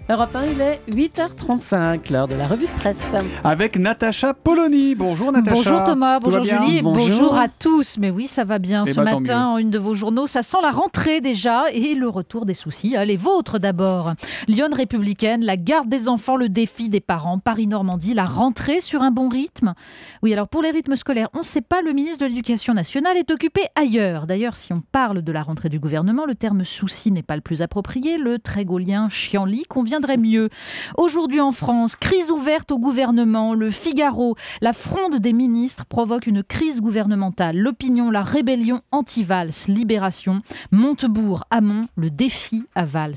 Europe 1, il est 8h35, l'heure de la revue de presse. Avec Natacha Polony. Bonjour Natacha. Bonjour Thomas, bonjour Julie, bonjour à tous. Mais oui, ça va bien ce matin en une de vos journaux. Ça sent la rentrée déjà et le retour des soucis. Les vôtres d'abord. Lyon républicaine, la garde des enfants, le défi des parents. Paris-Normandie, la rentrée sur un bon rythme. Oui, alors pour les rythmes scolaires, on ne sait pas, le ministre de l'Éducation nationale est occupé ailleurs. D'ailleurs, si on parle de la rentrée du gouvernement, le terme souci n'est pas le plus approprié. Le très gaulien chienlit conviendrait mieux. Aujourd'hui en France, crise ouverte au gouvernement. Le Figaro, la fronde des ministres provoque une crise gouvernementale. L'Opinion, la rébellion anti-Valls. Libération, Montebourg, Hamon, le défi à Valls.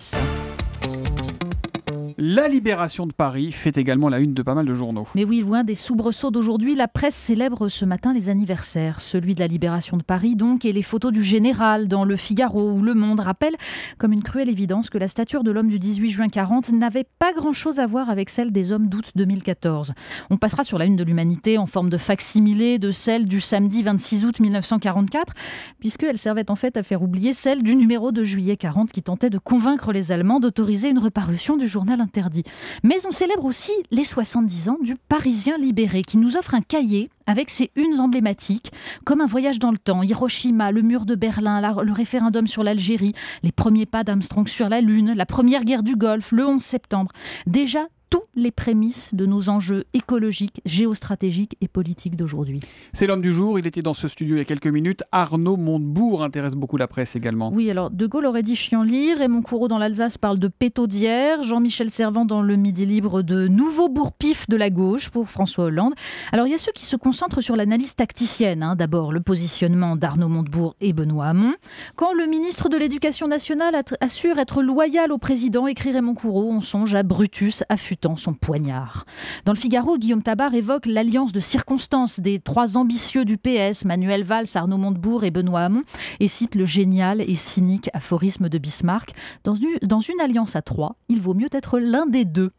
La libération de Paris fait également la une de pas mal de journaux. Mais oui, loin des soubresauts d'aujourd'hui, la presse célèbre ce matin les anniversaires. Celui de la libération de Paris donc, et les photos du général dans le Figaro où Le Monde rappelle comme une cruelle évidence que la stature de l'homme du 18 juin 40 n'avait pas grand-chose à voir avec celle des hommes d'août 2014. On passera sur la une de l'Humanité en forme de facsimilé de celle du samedi 26 août 1944, puisqu'elle servait en fait à faire oublier celle du numéro de juillet 40 qui tentait de convaincre les Allemands d'autoriser une reparution du journal interdit. Mais on célèbre aussi les 70 ans du Parisien libéré qui nous offre un cahier avec ses unes emblématiques, comme un voyage dans le temps, Hiroshima, le mur de Berlin, le référendum sur l'Algérie, les premiers pas d'Armstrong sur la Lune, la première guerre du Golfe, le 11 septembre. Déjà, tous les prémices de nos enjeux écologiques, géostratégiques et politiques d'aujourd'hui. C'est l'homme du jour, il était dans ce studio il y a quelques minutes. Arnaud Montebourg intéresse beaucoup la presse également. Oui, alors De Gaulle aurait dit chienlit, Raymond Courreau dans l'Alsace parle de pétaudière, Jean-Michel Servan dans le Midi Libre de nouveau bourre-pif de la gauche pour François Hollande. Alors il y a ceux qui se concentrent sur l'analyse tacticienne. D'abord le positionnement d'Arnaud Montebourg et Benoît Hamon. Quand le ministre de l'Éducation nationale assure être loyal au président, écrit Raymond Courreau, on songe à Brutus affûtant son poignard. Dans le Figaro, Guillaume Tabar évoque l'alliance de circonstances des trois ambitieux du PS, Manuel Valls, Arnaud Montebourg et Benoît Hamon, et cite le génial et cynique aphorisme de Bismarck. Dans une alliance à trois, il vaut mieux être l'un des deux.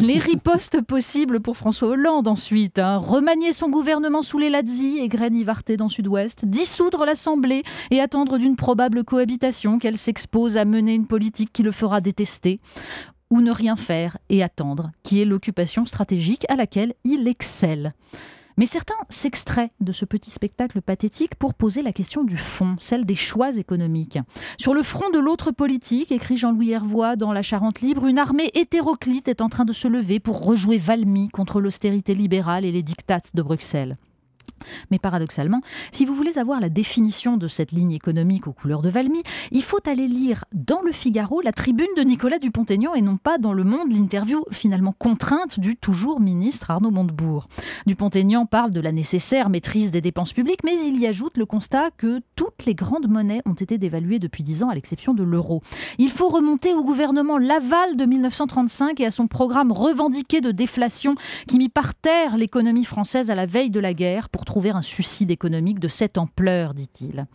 Les ripostes possibles pour François Hollande ensuite. Remanier son gouvernement sous les Lazzi et Graine Ivarté dans Sud-Ouest, dissoudre l'Assemblée et attendre d'une probable cohabitation qu'elle s'expose à mener une politique qui le fera détester. Ou ne rien faire et attendre, qui est l'occupation stratégique à laquelle il excelle. Mais certains s'extraient de ce petit spectacle pathétique pour poser la question du fond, celle des choix économiques. Sur le front de l'autre politique, écrit Jean-Louis Hervois dans La Charente libre, une armée hétéroclite est en train de se lever pour rejouer Valmy contre l'austérité libérale et les diktats de Bruxelles. Mais paradoxalement, si vous voulez avoir la définition de cette ligne économique aux couleurs de Valmy, il faut aller lire dans le Figaro la tribune de Nicolas Dupont-Aignan et non pas dans Le Monde l'interview finalement contrainte du toujours ministre Arnaud Montebourg. Dupont-Aignan parle de la nécessaire maîtrise des dépenses publiques, mais il y ajoute le constat que toutes les grandes monnaies ont été dévaluées depuis 10 ans à l'exception de l'euro. Il faut remonter au gouvernement Laval de 1935 et à son programme revendiqué de déflation qui mit par terre l'économie française à la veille de la guerre pour trouver un suicide économique de cette ampleur, dit-il.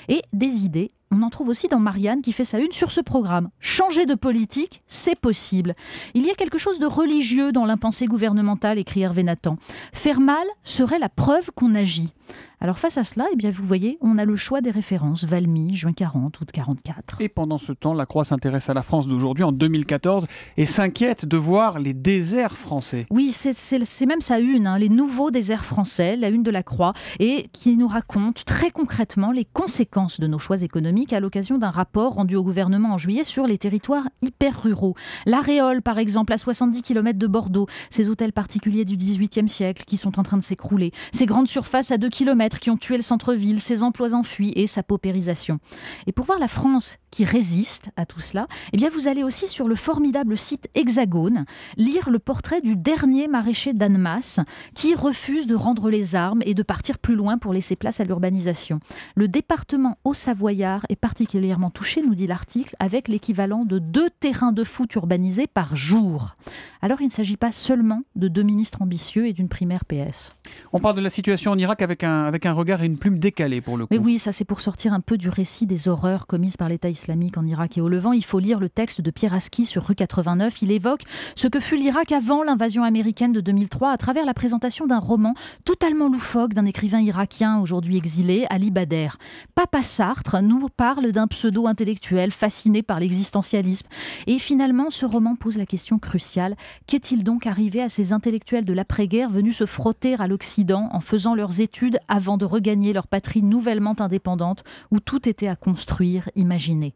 Et des idées, on en trouve aussi dans Marianne qui fait sa une sur ce programme. Changer de politique, c'est possible. Il y a quelque chose de religieux dans l'impensé gouvernemental, écrit Hervé Nathan. Faire mal serait la preuve qu'on agit. Alors face à cela, eh bien, vous voyez, on a le choix des références. Valmy, juin 40, août 44. Et pendant ce temps, la Croix s'intéresse à la France d'aujourd'hui, en 2014, et s'inquiète de voir les déserts français. Oui, c'est même sa une, les nouveaux déserts français, la une de la Croix, et qui nous raconte très concrètement les conséquences de nos choix économiques à l'occasion d'un rapport rendu au gouvernement en juillet sur les territoires hyper ruraux. La Réole, par exemple, à 70 km de Bordeaux, ces hôtels particuliers du XVIIIe siècle qui sont en train de s'écrouler, ces grandes surfaces à 2 km qui ont tué le centre-ville, ses emplois enfuis et sa paupérisation. Et pour voir la France qui résiste à tout cela, eh bien vous allez aussi sur le formidable site Hexagone lire le portrait du dernier maraîcher d'Annemasse qui refuse de rendre les armes et de partir plus loin pour laisser place à l'urbanisation. Le département haut-savoyard est particulièrement touché, nous dit l'article, avec l'équivalent de 2 terrains de foot urbanisés par jour. Alors il ne s'agit pas seulement de 2 ministres ambitieux et d'une primaire PS. On parle de la situation en Irak avec un regard et une plume décalée pour le coup. Mais oui, ça c'est pour sortir un peu du récit des horreurs commises par l'État islamique en Irak et au Levant. Il faut lire le texte de Pierre Aski sur rue 89. Il évoque ce que fut l'Irak avant l'invasion américaine de 2003 à travers la présentation d'un roman totalement loufoque d'un écrivain irakien aujourd'hui exilé, Ali Bader. Papa Sartre nous parle d'un pseudo-intellectuel fasciné par l'existentialisme. Et finalement, ce roman pose la question cruciale. Qu'est-il donc arrivé à ces intellectuels de l'après-guerre venus se frotter à l'Occident en faisant leurs études avant de regagner leur patrie nouvellement indépendante où tout était à construire, imaginer?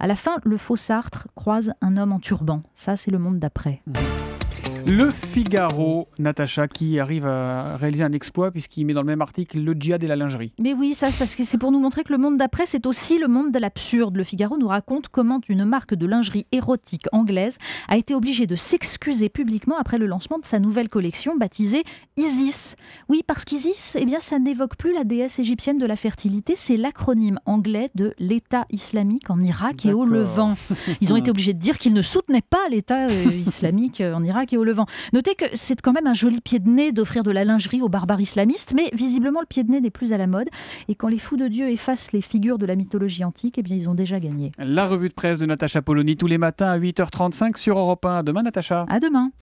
À la fin, le faux Sartre croise un homme en turban. Ça, c'est le monde d'après. Le Figaro, Natacha, qui arrive à réaliser un exploit puisqu'il met dans le même article le djihad et la lingerie. Mais oui, ça c'est parce que c'est pour nous montrer que le monde d'après, c'est aussi le monde de l'absurde. Le Figaro nous raconte comment une marque de lingerie érotique anglaise a été obligée de s'excuser publiquement après le lancement de sa nouvelle collection baptisée Isis. Oui, parce qu'Isis, eh bien, ça n'évoque plus la déesse égyptienne de la fertilité, c'est l'acronyme anglais de l'État islamique en Irak et au Levant. Ils ont été obligés de dire qu'ils ne soutenaient pas l'État islamique en Irak et au Levant. Notez que c'est quand même un joli pied de nez d'offrir de la lingerie aux barbares islamistes, mais visiblement le pied de nez n'est plus à la mode. Et quand les fous de Dieu effacent les figures de la mythologie antique, eh bien ils ont déjà gagné. La revue de presse de Natacha Polony tous les matins à 8h35 sur Europe 1. À demain, Natacha. À demain.